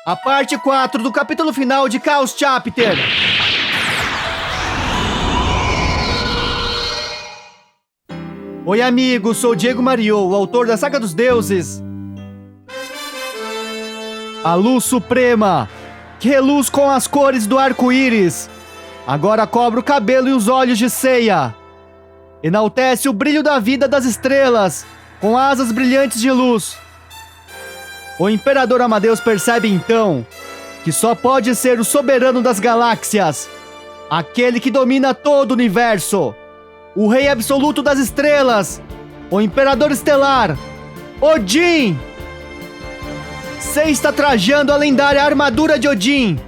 A parte 4 do capítulo final de Chaos Chapter. Oi amigos, sou Diego Mariot, o autor da Saga dos Deuses. A luz suprema, que reluz com as cores do arco-íris, agora cobre o cabelo e os olhos de Seiya. Enaltece o brilho da vida das estrelas, com asas brilhantes de luz. O Imperador Amadeus percebe então que só pode ser o soberano das galáxias, aquele que domina todo o universo, o Rei Absoluto das Estrelas, o Imperador Estelar, Odin! Sei está trajando a lendária armadura de Odin.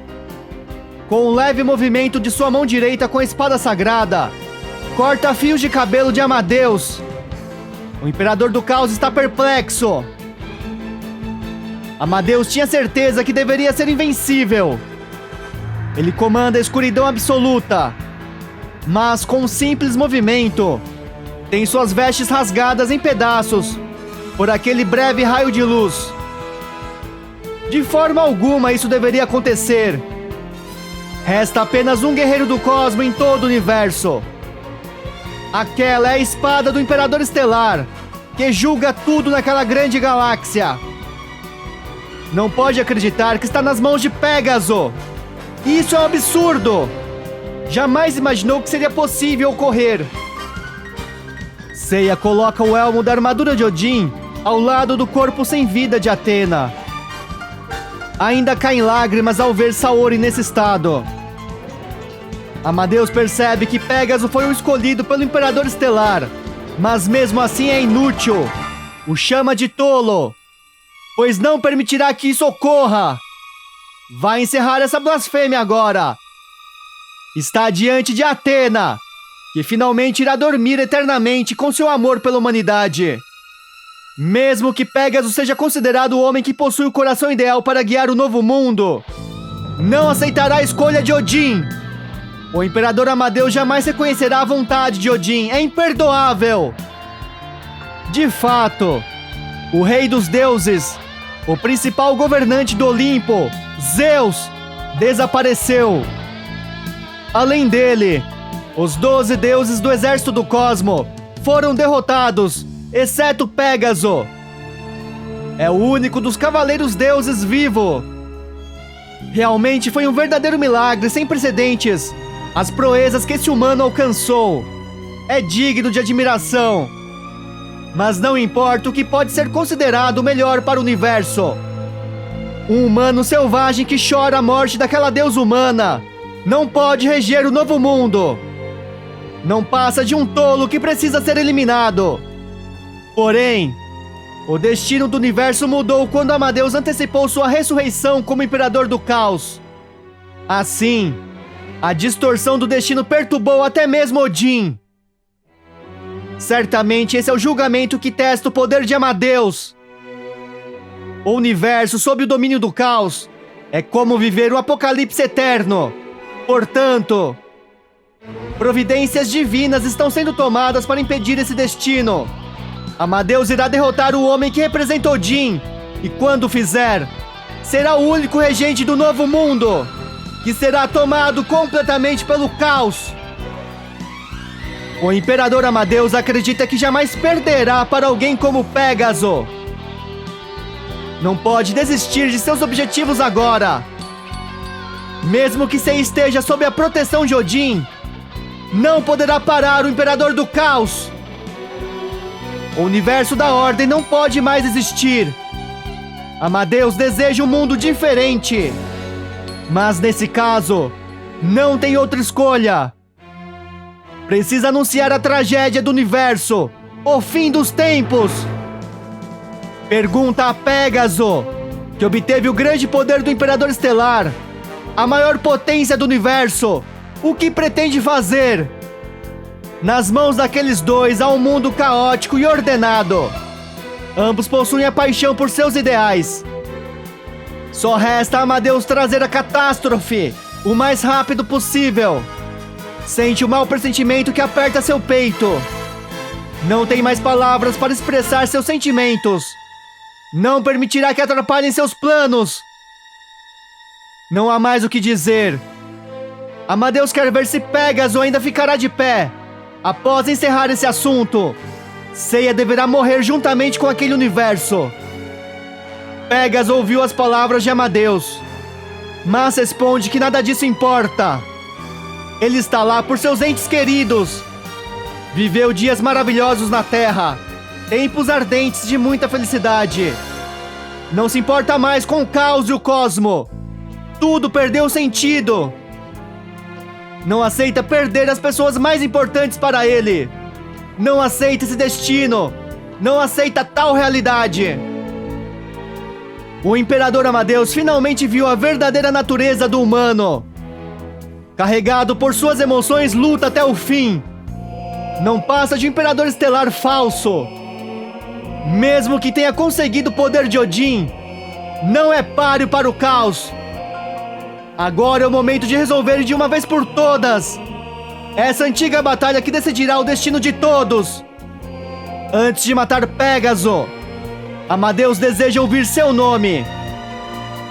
Com um leve movimento de sua mão direita com a espada sagrada, corta fios de cabelo de Amadeus. O Imperador do Caos está perplexo. Amadeus tinha certeza que deveria ser invencível. Ele comanda a escuridão absoluta, mas com um simples movimento, tem suas vestes rasgadas em pedaços por aquele breve raio de luz. De forma alguma isso deveria acontecer. Resta apenas um guerreiro do cosmo em todo o universo. Aquela é a espada do Imperador Estelar, que julga tudo naquela grande galáxia. Não pode acreditar que está nas mãos de Pégaso. Isso é um absurdo. Jamais imaginou que seria possível ocorrer. Seiya coloca o elmo da armadura de Odin ao lado do corpo sem vida de Athena. Ainda caem lágrimas ao ver Saori nesse estado. Amadeus percebe que Pégaso foi o escolhido pelo Imperador Estelar, mas mesmo assim é inútil. O chama de tolo, pois não permitirá que isso ocorra. Vai encerrar essa blasfêmia agora. Está diante de Athena, que finalmente irá dormir eternamente com seu amor pela humanidade. Mesmo que Pégaso seja considerado o homem que possui o coração ideal para guiar o novo mundo, não aceitará a escolha de Odin. O Imperador Amadeus jamais reconhecerá a vontade de Odin. É imperdoável. De fato, o Rei dos Deuses, o principal governante do Olimpo, Zeus, desapareceu. Além dele, os 12 deuses do exército do cosmo foram derrotados, exceto Pégaso. É o único dos cavaleiros deuses vivo. Realmente foi um verdadeiro milagre sem precedentes. As proezas que esse humano alcançou. É digno de admiração. Mas não importa o que pode ser considerado o melhor para o universo. Um humano selvagem que chora a morte daquela deusa humana não pode reger o novo mundo. Não passa de um tolo que precisa ser eliminado. Porém, o destino do universo mudou quando Amadeus antecipou sua ressurreição como Imperador do Caos. Assim, a distorção do destino perturbou até mesmo Odin. Certamente esse é o julgamento que testa o poder de Amadeus. O universo sob o domínio do caos é como viver o apocalipse eterno. Portanto, providências divinas estão sendo tomadas para impedir esse destino. Amadeus irá derrotar o homem que representa Odin, e quando fizer, será o único regente do novo mundo, que será tomado completamente pelo caos. O Imperador Amadeus acredita que jamais perderá para alguém como Pégaso. Não pode desistir de seus objetivos agora. Mesmo que Seiya esteja sob a proteção de Odin, não poderá parar o Imperador do Caos. O universo da Ordem não pode mais existir. Amadeus deseja um mundo diferente. Mas nesse caso, não tem outra escolha. Precisa anunciar a tragédia do universo, o fim dos tempos. Pergunta a Pégaso, que obteve o grande poder do Imperador Estelar, a maior potência do universo, o que pretende fazer? Nas mãos daqueles dois há um mundo caótico e ordenado. Ambos possuem a paixão por seus ideais. Só resta a Amadeus trazer a catástrofe o mais rápido possível. Sente o mau pressentimento que aperta seu peito. Não tem mais palavras para expressar seus sentimentos. Não permitirá que atrapalhem seus planos. Não há mais o que dizer. Amadeus quer ver se Pégaso ainda ficará de pé. Após encerrar esse assunto, Seiya deverá morrer juntamente com aquele universo. Pégaso ouviu as palavras de Amadeus, mas responde que nada disso importa. Ele está lá por seus entes queridos. Viveu dias maravilhosos na Terra, tempos ardentes de muita felicidade. Não se importa mais com o caos e o cosmo. Tudo perdeu sentido. Não aceita perder as pessoas mais importantes para ele. Não aceita esse destino. Não aceita tal realidade. O Imperador Amadeus finalmente viu a verdadeira natureza do humano. Carregado por suas emoções, luta até o fim. Não passa de um Imperador Estelar falso. Mesmo que tenha conseguido o poder de Odin, não é páreo para o caos. Agora é o momento de resolver de uma vez por todas essa antiga batalha que decidirá o destino de todos. Antes de matar Pégaso, Amadeus deseja ouvir seu nome.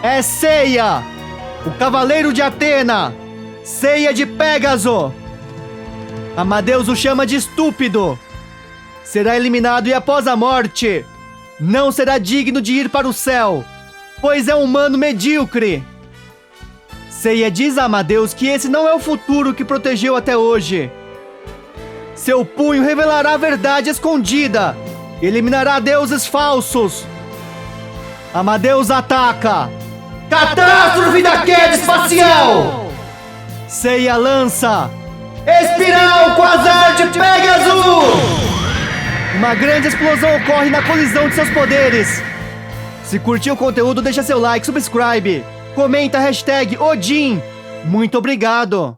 É Seiya, o Cavaleiro de Atena, Seiya de Pégaso. Amadeus o chama de estúpido. Será eliminado e após a morte, não será digno de ir para o céu, pois é um humano medíocre. Seiya diz a Amadeus que esse não é o futuro que protegeu até hoje. Seu punho revelará a verdade escondida e eliminará deuses falsos. Amadeus ataca. Catástrofe da queda espacial! Seiya lança Espiral Quasar de Pégaso! Uma grande explosão ocorre na colisão de seus poderes. Se curtiu o conteúdo, deixa seu like, subscribe, comenta #Odin. Muito obrigado!